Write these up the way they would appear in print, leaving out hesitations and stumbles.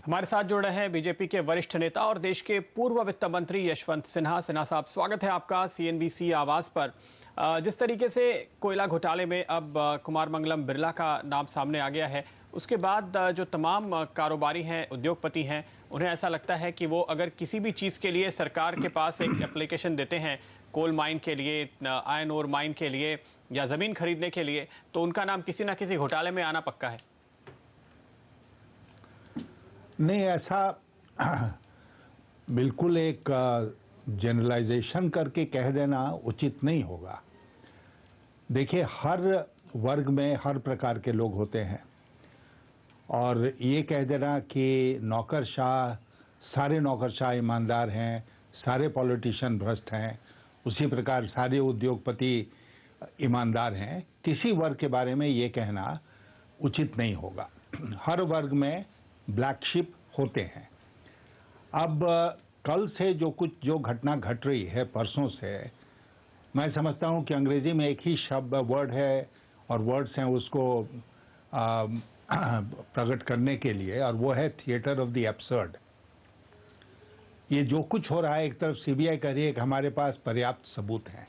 हमारे साथ जुड़ रहे हैं बीजेपी के वरिष्ठ नेता और देश के पूर्व वित्त मंत्री यशवंत सिन्हा। सिन्हा साहब, स्वागत है आपका सीएनबीसी आवाज पर। जिस तरीके से कोयला घोटाले में अब कुमार मंगलम बिरला का नाम सामने आ गया है, उसके बाद जो तमाम कारोबारी हैं, उद्योगपति हैं, उन्हें ऐसा लगता है कि वो अगर किसी भी चीज़ के लिए सरकार के पास एक एप्लीकेशन देते हैं, कोल माइन के लिए, आयरन ओर माइन के लिए या ज़मीन खरीदने के लिए, तो उनका नाम किसी ना किसी घोटाले में आना पक्का है। नहीं, ऐसा बिल्कुल एक जनरलाइजेशन करके कह देना उचित नहीं होगा। देखिए, हर वर्ग में हर प्रकार के लोग होते हैं और ये कह देना कि नौकरशाह, सारे नौकरशाह ईमानदार हैं, सारे पॉलिटिशियन भ्रष्ट हैं, उसी प्रकार सारे उद्योगपति ईमानदार हैं, किसी वर्ग के बारे में ये कहना उचित नहीं होगा। हर वर्ग में ब्लैक शिप होते हैं। अब कल से जो घटना घट रही है, परसों से, मैं समझता हूं कि अंग्रेजी में एक ही शब्द वर्ड है और वर्ड्स हैं उसको प्रकट करने के लिए, और वो है थिएटर ऑफ द एब्सर्ड। ये जो कुछ हो रहा है, एक तरफ सीबीआई कह रही है कि हमारे पास पर्याप्त सबूत हैं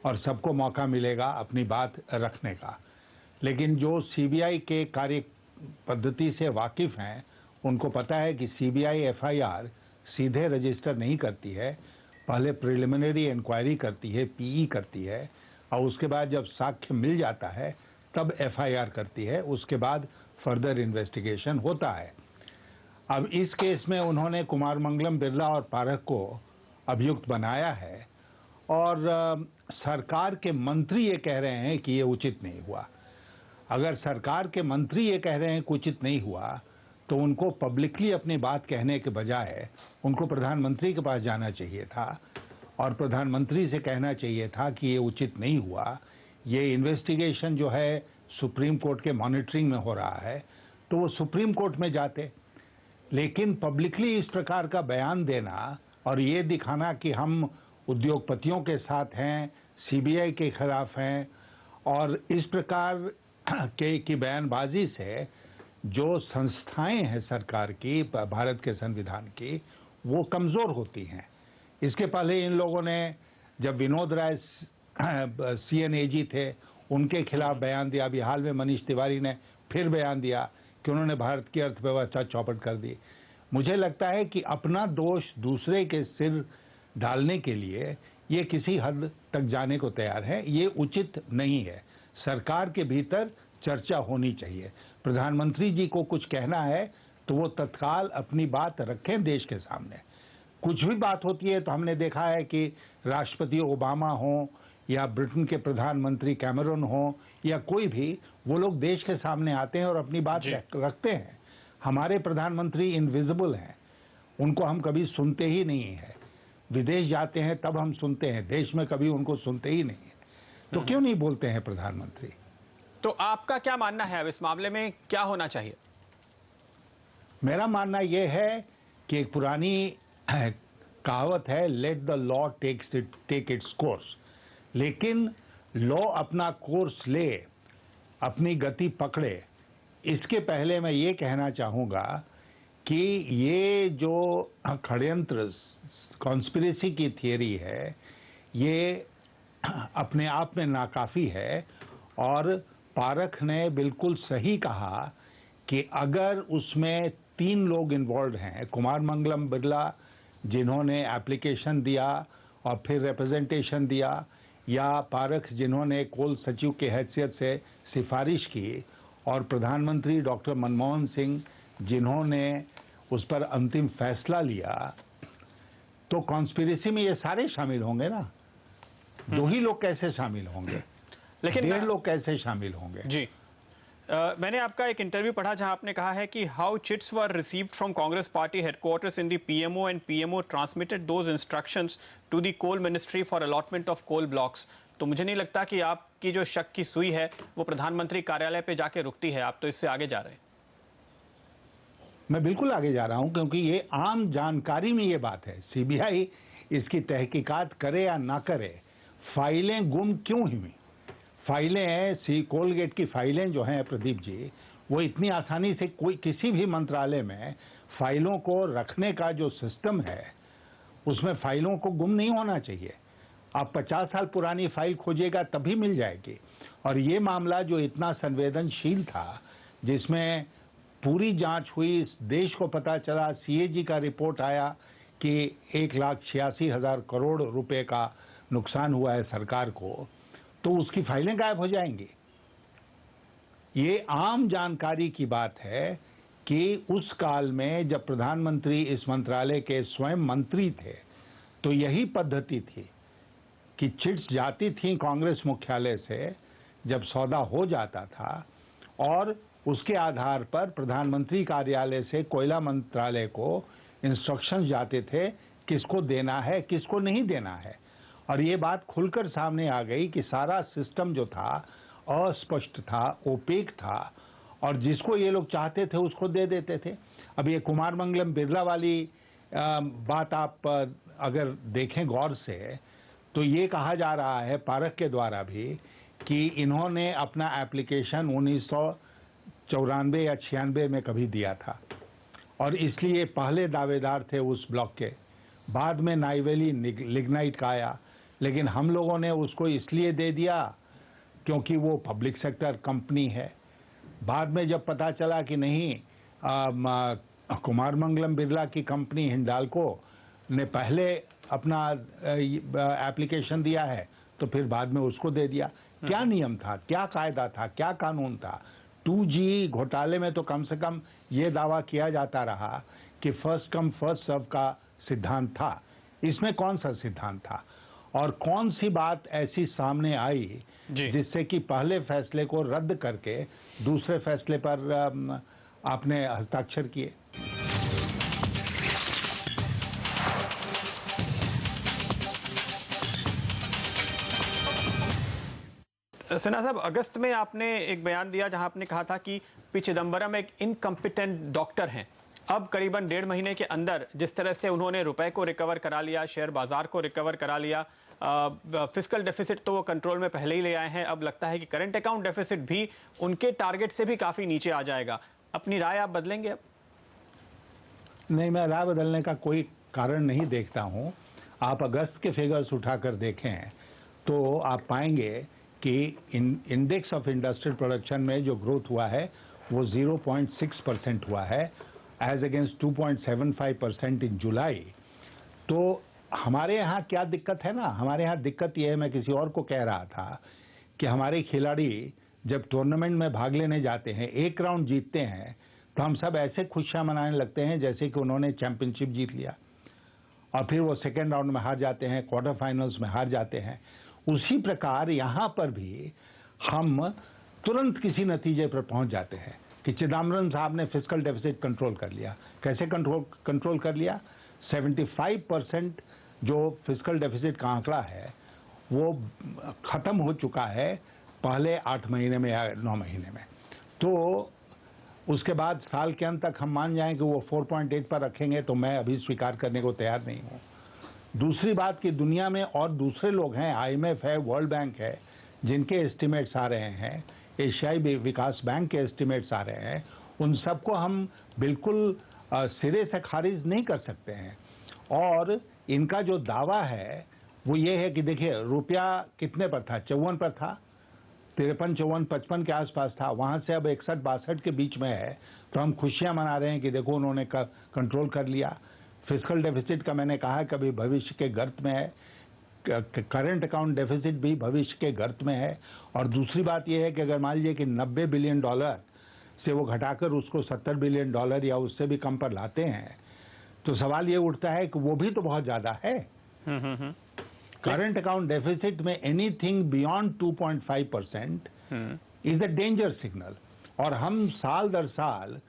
और सबको मौका मिलेगा अपनी बात रखने का, लेकिन जो सीबीआई के कार्य पद्धति से वाकिफ हैं उनको पता है कि सीबीआई एफआईआर सीधे रजिस्टर नहीं करती है, पहले प्रिलिमिनरी इंक्वायरी करती है, पीई करती है, और उसके बाद जब साक्ष्य मिल जाता है तब एफआईआर करती है, उसके बाद फर्दर इन्वेस्टिगेशन होता है। अब इस केस में उन्होंने कुमार मंगलम बिरला और पारख को अभियुक्त बनाया है और सरकार के मंत्री ये कह रहे हैं कि ये उचित नहीं हुआ। अगर सरकार के मंत्री ये कह रहे हैं कि उचित नहीं हुआ, तो उनको पब्लिकली अपनी बात कहने के बजाय उनको प्रधानमंत्री के पास जाना चाहिए था और प्रधानमंत्री से कहना चाहिए था कि ये उचित नहीं हुआ, ये इन्वेस्टिगेशन जो है सुप्रीम कोर्ट के मॉनिटरिंग में हो रहा है, तो वो सुप्रीम कोर्ट में जाते। लेकिन पब्लिकली इस प्रकार का बयान देना और ये दिखाना कि हम उद्योगपतियों के साथ हैं, सीबीआई के खिलाफ हैं, और इस प्रकार की बयानबाजी से जो संस्थाएं हैं सरकार की, भारत के संविधान की, वो कमजोर होती हैं। इसके पहले इन लोगों ने, जब विनोद राय सीएनएजी थे, उनके खिलाफ बयान दिया। अभी हाल में मनीष तिवारी ने फिर बयान दिया कि उन्होंने भारत की अर्थव्यवस्था चौपट कर दी। मुझे लगता है कि अपना दोष दूसरे के सिर डालने के लिए ये किसी हद तक जाने को तैयार है। ये उचित नहीं है। सरकार के भीतर चर्चा होनी चाहिए। प्रधानमंत्री जी को कुछ कहना है तो वो तत्काल अपनी बात रखें देश के सामने। कुछ भी बात होती है तो हमने देखा है कि राष्ट्रपति ओबामा हो या ब्रिटेन के प्रधानमंत्री कैमरून हो या कोई भी, वो लोग देश के सामने आते हैं और अपनी बात रखते हैं। हमारे प्रधानमंत्री इनविजिबल हैं, उनको हम कभी सुनते ही नहीं है। विदेश जाते हैं तब हम सुनते हैं, देश में कभी उनको सुनते ही नहीं है। तो क्यों नहीं बोलते हैं प्रधानमंत्री? तो आपका क्या मानना है, अब इस मामले में क्या होना चाहिए? मेरा मानना यह है कि एक पुरानी कहावत है, let the law take its course. लेकिन लॉ अपना कोर्स ले, अपनी गति पकड़े, इसके पहले मैं ये कहना चाहूंगा कि ये जो षड्यंत्र, कॉन्स्पिरेसी की थियरी है, ये अपने आप में नाकाफी है। और पारख ने बिल्कुल सही कहा कि अगर उसमें 3 लोग इन्वॉल्व हैं, कुमार मंगलम बिरला जिन्होंने एप्लीकेशन दिया और फिर रिप्रेजेंटेशन दिया, या पारख जिन्होंने कोल सचिव की हैसियत से सिफारिश की, और प्रधानमंत्री डॉक्टर मनमोहन सिंह जिन्होंने उस पर अंतिम फैसला लिया, तो कॉन्स्पिरेसी में ये सारे शामिल होंगे ना। 2 ही लोग कैसे शामिल होंगे, लेकिन 1.5 लोग कैसे शामिल होंगे? जी, मैंने आपका एक इंटरव्यू पढ़ा जहां आपने कहा है कि how chits were received from Congress party headquarters in the PMO and PMO transmitted those instructions to the coal ministry for allotment of coal blocks. तो मुझे नहीं लगता कि आपकी जो शक की सुई है वो प्रधानमंत्री कार्यालय पे जाके रुकती है, आप तो इससे आगे जा रहे हैं। मैं बिल्कुल आगे जा रहा हूं, क्योंकि ये आम जानकारी में ये बात है। सीबीआई इसकी तहकीकात करे या ना करे, फाइलें गुम क्यों हुई? फाइलें, कोलगेट की फाइलें जो हैं प्रदीप जी, वो इतनी आसानी से कोई किसी भी मंत्रालय में फाइलों को रखने का जो सिस्टम है उसमें फाइलों को गुम नहीं होना चाहिए। आप 50 साल पुरानी फाइल खोजिएगा तभी मिल जाएगी। और ये मामला जो इतना संवेदनशील था, जिसमें पूरी जांच हुई, देश को पता चला, सीएजी का रिपोर्ट आया कि 1,86,000 करोड़ रुपए का नुकसान हुआ है सरकार को, तो उसकी फाइलें गायब हो जाएंगी। ये आम जानकारी की बात है कि उस काल में जब प्रधानमंत्री इस मंत्रालय के स्वयं मंत्री थे तो यही पद्धति थी कि चिट्स जाती थी कांग्रेस मुख्यालय से जब सौदा हो जाता था, और उसके आधार पर प्रधानमंत्री कार्यालय से कोयला मंत्रालय को इंस्ट्रक्शंस जाते थे किसको देना है किसको नहीं देना है। और ये बात खुलकर सामने आ गई कि सारा सिस्टम जो था अस्पष्ट था, ओपेक था, और जिसको ये लोग चाहते थे उसको दे देते थे। अब ये कुमार मंगलम बिरला वाली बात आप अगर देखें गौर से, तो ये कहा जा रहा है पारख के द्वारा भी कि इन्होंने अपना एप्लीकेशन 1994 या 96 में कभी दिया था, और इसलिए पहले दावेदार थे उस ब्लॉक के। बाद में नाइवेली लिग्नाइट का आया, लेकिन हम लोगों ने उसको इसलिए दे दिया क्योंकि वो पब्लिक सेक्टर कंपनी है। बाद में जब पता चला कि नहीं, कुमार मंगलम बिरला की कंपनी हिंडाल्को ने पहले अपना एप्लीकेशन दिया है, तो फिर बाद में उसको दे दिया। क्या नियम था, क्या कायदा था, क्या कानून था? 2G घोटाले में तो कम से कम ये दावा किया जाता रहा कि फर्स्ट कम फर्स्ट सर्व का सिद्धांत था। इसमें कौन सा सिद्धांत था? और कौन सी बात ऐसी सामने आई जिससे कि पहले फैसले को रद्द करके दूसरे फैसले पर आपने हस्ताक्षर किए? सिन्हा साहब, अगस्त में आपने एक बयान दिया जहां आपने कहा था कि पी चिदम्बरम एक इनकम्पिटेंट डॉक्टर हैं। अब करीबन 1.5 महीने के अंदर जिस तरह से उन्होंने रुपए को रिकवर करा लिया, शेयर बाजार को रिकवर करा लिया, फिस्कल डेफिसिट तो वो कंट्रोल में पहले ही ले आए हैं, अब लगता है कि करंट अकाउंट डेफिसिट भी उनके टारगेट से भी काफी नीचे आ जाएगा। अपनी राय आप बदलेंगे अब? नहीं, मैं राय बदलने का कोई कारण नहीं देखता हूं। आप अगस्त के फिगर्स उठाकर देखें तो आप पाएंगे कि इंडेक्स ऑफ इंडस्ट्रियल प्रोडक्शन में जो ग्रोथ हुआ है वो 0.6% हुआ है, एज अगेंस्ट 2.75% इन जुलाई। तो हमारे यहाँ क्या दिक्कत है ना, हमारे यहाँ दिक्कत यह है, मैं किसी और को कह रहा था कि हमारे खिलाड़ी जब टूर्नामेंट में भाग लेने जाते हैं, एक राउंड जीतते हैं, तो हम सब ऐसे खुशियां मनाने लगते हैं जैसे कि उन्होंने चैंपियनशिप जीत लिया, और फिर वो सेकेंड राउंड में हार जाते हैं, क्वार्टर फाइनल्स में हार जाते हैं। उसी प्रकार यहाँ पर भी हम तुरंत किसी नतीजे पर पहुंच जाते हैं कि चिदम्बरम साहब ने फिस्कल डेफिसिट कंट्रोल कर लिया। कैसे कंट्रोल कर लिया? 75% जो फिस्कल डेफिसिट का आंकड़ा है वो खत्म हो चुका है पहले 8 महीने में या 9 महीने में। तो उसके बाद साल के अंत तक हम मान जाएं कि वो 4.8 पर रखेंगे, तो मैं अभी स्वीकार करने को तैयार नहीं हूं। दूसरी बात कि दुनिया में और दूसरे लोग हैं, IMF है, वर्ल्ड बैंक है, जिनके एस्टिमेट्स आ रहे हैं, एशियाई विकास बैंक के एस्टिमेट्स आ रहे हैं, उन सबको हम बिल्कुल सिरे से खारिज नहीं कर सकते हैं। और इनका जो दावा है वो ये है कि देखिए, रुपया कितने पर था? 54 पर था, 53, 54, 55 के आसपास था, वहां से अब 61, 62 के बीच में है। तो हम खुशियां मना रहे हैं कि देखो उन्होंने कंट्रोल कर लिया। फिस्कल डेफिसिट का मैंने कहा कभी भविष्य के गर्त में है, करंट अकाउंट डेफिसिट भी भविष्य के गर्त में है। और दूसरी बात यह है कि अगर मान लीजिए कि $90 बिलियन से वो घटाकर उसको $70 बिलियन या उससे भी कम पर लाते हैं, तो सवाल ये उठता है कि वो भी तो बहुत ज्यादा है। करंट अकाउंट डेफिसिट में anything beyond 2.5% is a danger signal. और हम साल दर साल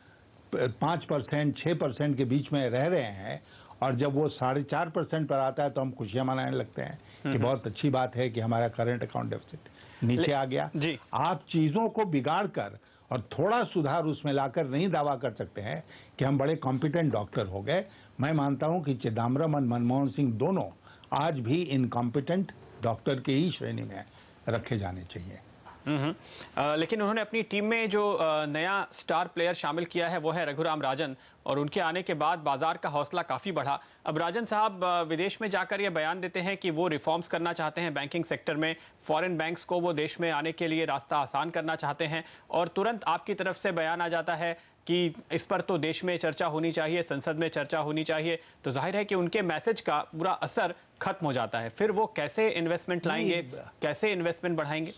5%, 6% के बीच में रह रहे हैं, और जब वो 4.5% पर आता है तो हम खुशियां मनाने लगते हैं कि बहुत अच्छी बात है कि हमारा करंट अकाउंट डेफिसिट नीचे आ गया। आप चीजों को बिगाड़ कर और थोड़ा सुधार उसमें लाकर नहीं दावा कर सकते हैं कि हम बड़े कॉम्पिटेंट डॉक्टर हो गए। मैं मानता हूं कि चिदम्बरम और मनमोहन सिंह दोनों आज भी इनकॉम्पिटेंट डॉक्टर की ही श्रेणी में रखे जाने चाहिए। लेकिन उन्होंने अपनी टीम में जो नया स्टार प्लेयर शामिल किया है वो है रघुराम राजन, और उनके आने के बाद बाजार का हौसला काफी बढ़ा। अब राजन साहब विदेश में जाकर ये बयान देते हैं कि वो रिफॉर्म्स करना चाहते हैं बैंकिंग सेक्टर में, फॉरेन बैंक्स को वो देश में आने के लिए रास्ता आसान करना चाहते हैं, और तुरंत आपकी तरफ से बयान आ जाता है कि इस पर तो देश में चर्चा होनी चाहिए, संसद में चर्चा होनी चाहिए। तो जाहिर है कि उनके मैसेज का पूरा असर खत्म हो जाता है। फिर वो कैसे इन्वेस्टमेंट लाएंगे, कैसे इन्वेस्टमेंट बढ़ाएंगे?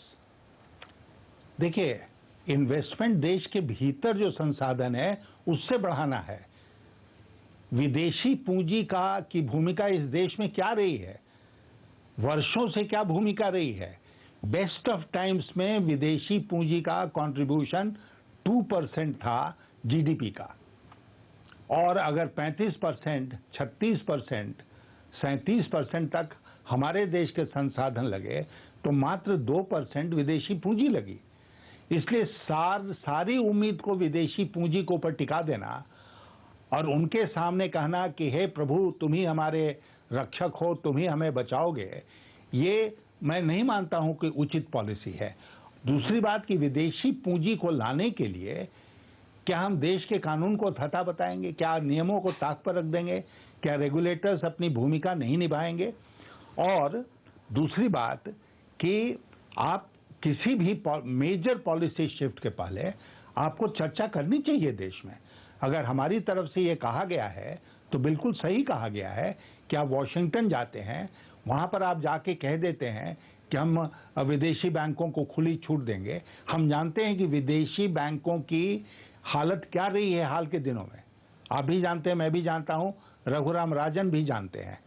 देखिए, इन्वेस्टमेंट देश के भीतर जो संसाधन है उससे बढ़ाना है। विदेशी पूंजी की भूमिका इस देश में क्या रही है, वर्षों से क्या भूमिका रही है? बेस्ट ऑफ टाइम्स में विदेशी पूंजी का कंट्रीब्यूशन 2% था जीडीपी का, और अगर 35%, 36%, 37% तक हमारे देश के संसाधन लगे तो मात्र 2% विदेशी पूंजी लगी। इसलिए सारी उम्मीद को विदेशी पूंजी के ऊपर टिका देना और उनके सामने कहना कि हे प्रभु तुम ही हमारे रक्षक हो, तुम ही हमें बचाओगे, ये मैं नहीं मानता हूं कि उचित पॉलिसी है। दूसरी बात कि विदेशी पूंजी को लाने के लिए क्या हम देश के कानून को थता बताएंगे? क्या नियमों को ताक पर रख देंगे? क्या रेगुलेटर्स अपनी भूमिका नहीं निभाएंगे? और दूसरी बात कि आप किसी भी मेजर पॉलिसी शिफ्ट के पहले आपको चर्चा करनी चाहिए देश में। अगर हमारी तरफ से ये कहा गया है तो बिल्कुल सही कहा गया है कि आप वॉशिंगटन जाते हैं, वहां पर आप जाके कह देते हैं कि हम विदेशी बैंकों को खुली छूट देंगे। हम जानते हैं कि विदेशी बैंकों की हालत क्या रही है हाल के दिनों में। आप भी जानते हैं, मैं भी जानता हूं, रघुराम राजन भी जानते हैं।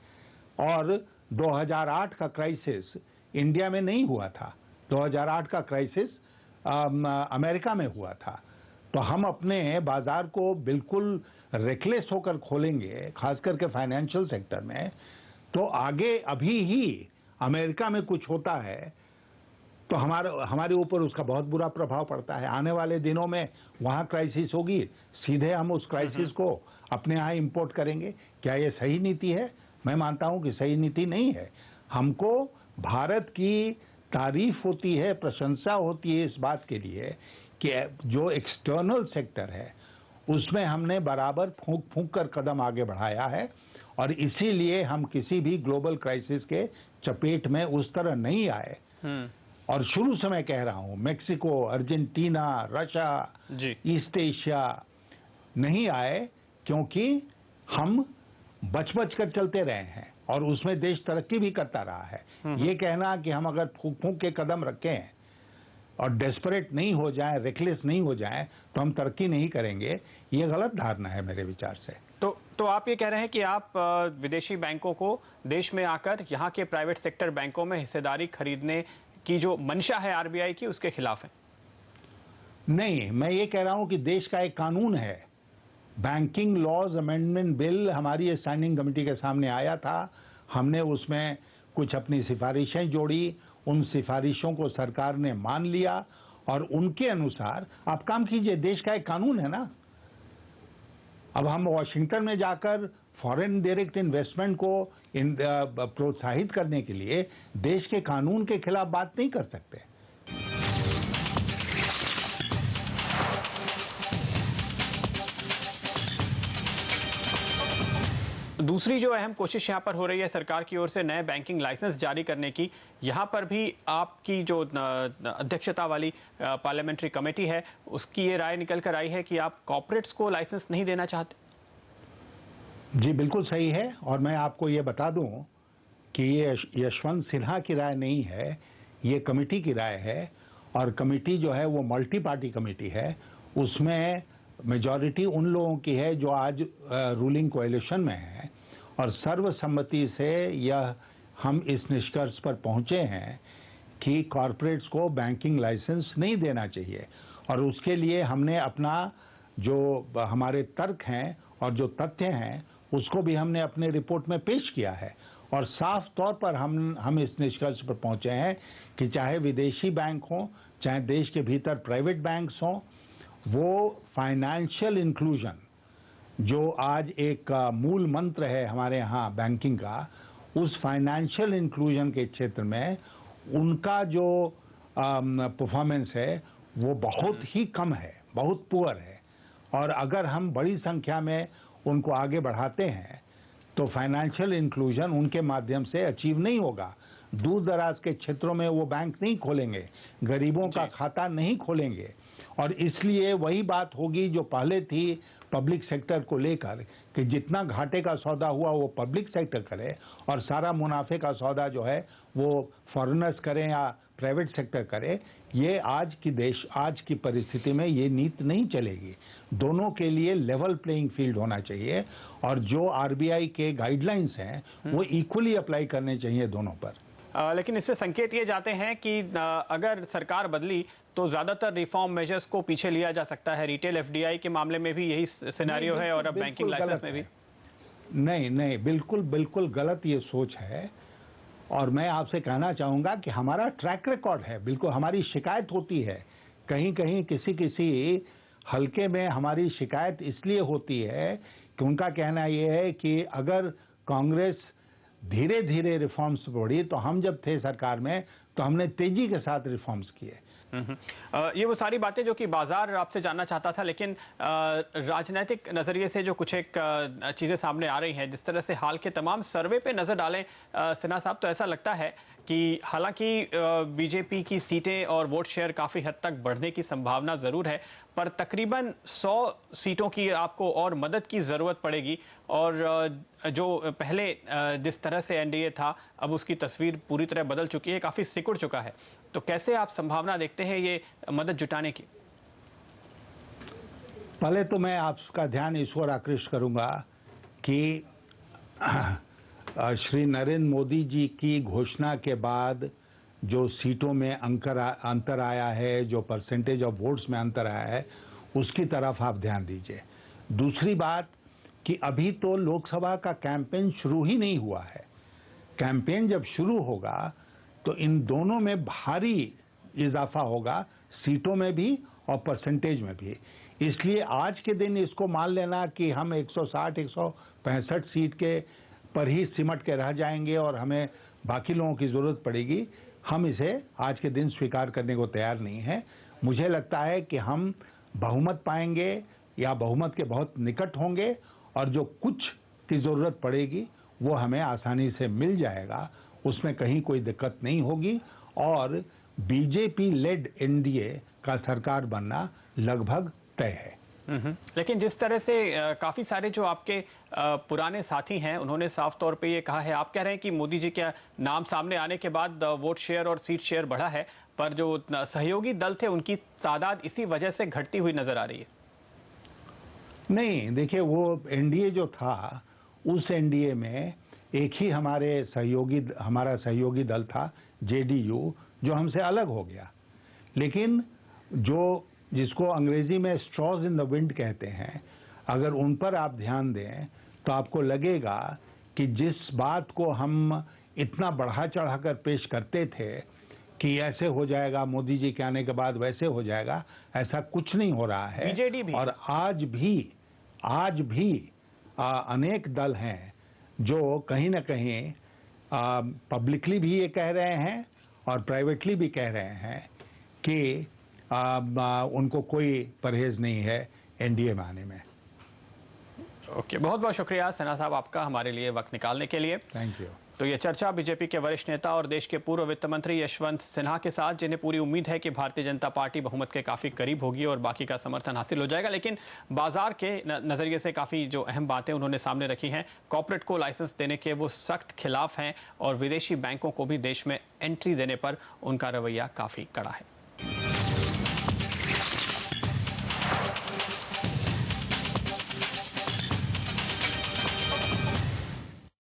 और 2008 का क्राइसिस इंडिया में नहीं हुआ था, 2008 का क्राइसिस अमेरिका में हुआ था। तो हम अपने बाजार को बिल्कुल रेकलेस होकर खोलेंगे, खास करके फाइनेंशियल सेक्टर में, तो आगे अभी ही अमेरिका में कुछ होता है तो हमारे ऊपर उसका बहुत बुरा प्रभाव पड़ता है। आने वाले दिनों में वहां क्राइसिस होगी, सीधे हम उस क्राइसिस को अपने यहाँ इंपोर्ट करेंगे। क्या ये सही नीति है? मैं मानता हूं कि सही नीति नहीं है। हमको भारत की तारीफ होती है, प्रशंसा होती है इस बात के लिए कि जो एक्सटर्नल सेक्टर है उसमें हमने बराबर फूंक फूंक कर कदम आगे बढ़ाया है, और इसीलिए हम किसी भी ग्लोबल क्राइसिस के चपेट में उस तरह नहीं आए। और शुरू से मैं कह रहा हूं, Mexico, Argentina, Russia, east Asia नहीं आए क्योंकि हम बच कर चलते रहे हैं और उसमें देश तरक्की भी करता रहा है। ये कहना कि हम अगर फूंक फूंक के कदम रखें और डेस्परेट नहीं हो जाए, रेकलेस नहीं हो जाए, तो हम तरक्की नहीं करेंगे, ये गलत धारणा है मेरे विचार से। तो आप ये कह रहे हैं कि आप विदेशी बैंकों को देश में आकर यहाँ के प्राइवेट सेक्टर बैंकों में हिस्सेदारी खरीदने की जो मंशा है आरबीआई की, उसके खिलाफ है? नहीं, मैं ये कह रहा हूं कि देश का एक कानून है, बैंकिंग लॉज अमेंडमेंट बिल हमारी स्टैंडिंग कमेटी के सामने आया था। हमने उसमें कुछ अपनी सिफारिशें जोड़ी, उन सिफारिशों को सरकार ने मान लिया और उनके अनुसार आप काम कीजिए। देश का एक कानून है ना। अब हम वॉशिंगटन में जाकर फॉरेन डायरेक्ट इन्वेस्टमेंट को प्रोत्साहित करने के लिए देश के कानून के खिलाफ बात नहीं कर सकते। दूसरी जो अहम कोशिश यहाँ पर हो रही है सरकार की ओर से नए बैंकिंग लाइसेंस जारी करने की, यहाँ पर भी आपकी जो अध्यक्षता वाली पार्लियामेंट्री कमेटी है उसकी ये राय निकल कर आई है कि आप कॉर्पोरेट्स को लाइसेंस नहीं देना चाहते। जी बिल्कुल सही है, और मैं आपको ये बता दूं कि ये यशवंत सिन्हा की राय नहीं है, ये कमेटी की राय है। और कमेटी जो है वो मल्टी पार्टी कमेटी है, उसमें मेजॉरिटी उन लोगों की है जो आज रूलिंग कोएलिशन में है, और सर्वसम्मति से यह हम इस निष्कर्ष पर पहुंचे हैं कि कॉरपोरेट्स को बैंकिंग लाइसेंस नहीं देना चाहिए। और उसके लिए हमने अपना जो हमारे तर्क हैं और जो तथ्य हैं उसको भी हमने अपने रिपोर्ट में पेश किया है, और साफ तौर पर हम इस निष्कर्ष पर पहुंचे हैं कि चाहे विदेशी बैंक हों, चाहे देश के भीतर प्राइवेट बैंक्स हों, वो फाइनेंशियल इंक्लूजन जो आज एक मूल मंत्र है हमारे यहाँ बैंकिंग का, उस फाइनेंशियल इंक्लूजन के क्षेत्र में उनका जो परफॉर्मेंस है वो बहुत ही कम है, बहुत पुअर है। और अगर हम बड़ी संख्या में उनको आगे बढ़ाते हैं तो फाइनेंशियल इंक्लूजन उनके माध्यम से अचीव नहीं होगा। दूर दराज के क्षेत्रों में वो बैंक नहीं खोलेंगे, गरीबों का खाता नहीं खोलेंगे, और इसलिए वही बात होगी जो पहले थी पब्लिक सेक्टर को लेकर कि जितना घाटे का सौदा हुआ वो पब्लिक सेक्टर करे और सारा मुनाफे का सौदा जो है वो फॉरेनर्स करें या प्राइवेट सेक्टर करे। ये आज की परिस्थिति में ये नीति नहीं चलेगी। दोनों के लिए लेवल प्लेइंग फील्ड होना चाहिए और जो आरबीआई के गाइडलाइंस हैं वो इक्वली अप्लाई करने चाहिए दोनों पर। लेकिन इससे संकेत ये जाते हैं कि अगर सरकार बदली तो ज्यादातर रिफॉर्म मेजर्स को पीछे लिया जा सकता है। रिटेल एफडीआई के मामले में भी यही सिनेरियो है और अब बैंकिंग लाइसेंस में भी। नहीं, बिल्कुल गलत ये सोच है। और मैं आपसे कहना चाहूंगा कि हमारा ट्रैक रिकॉर्ड है, बिल्कुल हमारी शिकायत होती है, कहीं कहीं किसी हल्के में हमारी शिकायत इसलिए होती है कि उनका कहना यह है कि अगर कांग्रेस धीरे धीरे रिफॉर्म्स बढ़ी तो हम जब थे सरकार में तो हमने तेजी के साथ रिफॉर्म्स किए। ये वो सारी बातें जो कि बाजार आपसे जानना चाहता था, लेकिन राजनीतिक नजरिए से जो कुछ एक चीजें सामने आ रही हैं, जिस तरह से हाल के तमाम सर्वे पे नजर डालें सिन्हा साहब, तो ऐसा लगता है कि हालांकि बीजेपी की सीटें और वोट शेयर काफी हद तक बढ़ने की संभावना जरूर है, पर तकरीबन 100 सीटों की आपको और मदद की जरूरत पड़ेगी। और जो पहले जिस तरह से एनडीए था अब उसकी तस्वीर पूरी तरह बदल चुकी है, काफी सिकुड़ चुका है। तो कैसे आप संभावना देखते हैं ये मदद जुटाने की? पहले तो मैं आपका ध्यान इस ओर आकृष्ट करूंगा कि श्री नरेंद्र मोदी जी की घोषणा के बाद जो सीटों में अंतर आया है, जो परसेंटेज ऑफ वोट्स में अंतर आया है, उसकी तरफ आप ध्यान दीजिए। दूसरी बात कि अभी तो लोकसभा का कैंपेन शुरू ही नहीं हुआ है। कैंपेन जब शुरू होगा तो इन दोनों में भारी इजाफा होगा, सीटों में भी और परसेंटेज में भी। इसलिए आज के दिन इसको मान लेना कि हम 160-165 सीट के पर ही सिमट के रह जाएंगे और हमें बाकी लोगों की जरूरत पड़ेगी, हम इसे आज के दिन स्वीकार करने को तैयार नहीं है। मुझे लगता है कि हम बहुमत पाएंगे या बहुमत के बहुत निकट होंगे और जो कुछ की जरूरत पड़ेगी वो हमें आसानी से मिल जाएगा, उसमें कहीं कोई दिक्कत नहीं होगी और बीजेपी लेड एनडीए का सरकार बनना लगभग तय है। लेकिन जिस तरह से काफी सारे जो आपके पुराने साथी हैं उन्होंने साफ तौर पे ये कहा है, आप कह रहे हैं कि मोदी जी के नाम सामने आने के बाद वोट शेयर और सीट शेयर बढ़ा है, पर जो सहयोगी दल थे उनकी तादाद इसी वजह से घटती हुई नजर आ रही है। नहीं, देखिए वो एनडीए जो था उस एनडीए में एक ही हमारा सहयोगी दल था जेडीयू, जो हमसे अलग हो गया। लेकिन जिसको अंग्रेजी में स्ट्रॉज इन द विंड कहते हैं, अगर उन पर आप ध्यान दें तो आपको लगेगा कि जिस बात को हम इतना बढ़ा चढ़ाकर पेश करते थे कि ऐसे हो जाएगा, मोदी जी के आने के बाद वैसे हो जाएगा, ऐसा कुछ नहीं हो रहा है। बीजेडी भी। और आज भी अनेक दल हैं जो कहीं ना कहीं पब्लिकली भी ये कह रहे हैं और प्राइवेटली भी कह रहे हैं कि उनको कोई परहेज नहीं है एनडीए में आने में। ओके, बहुत बहुत शुक्रिया सिन्हा साहब आपका हमारे लिए वक्त निकालने के लिए। Thank you. तो ये चर्चा बीजेपी के वरिष्ठ नेता और देश के पूर्व वित्त मंत्री यशवंत सिन्हा के साथ, जिन्हें पूरी उम्मीद है कि भारतीय जनता पार्टी बहुमत के काफी करीब होगी और बाकी का समर्थन हासिल हो जाएगा। लेकिन बाजार के नजरिए से काफी जो अहम बातें उन्होंने सामने रखी हैं, कॉर्पोरेट को लाइसेंस देने के वो सख्त खिलाफ हैं और विदेशी बैंकों को भी देश में एंट्री देने पर उनका रवैया काफी कड़ा है।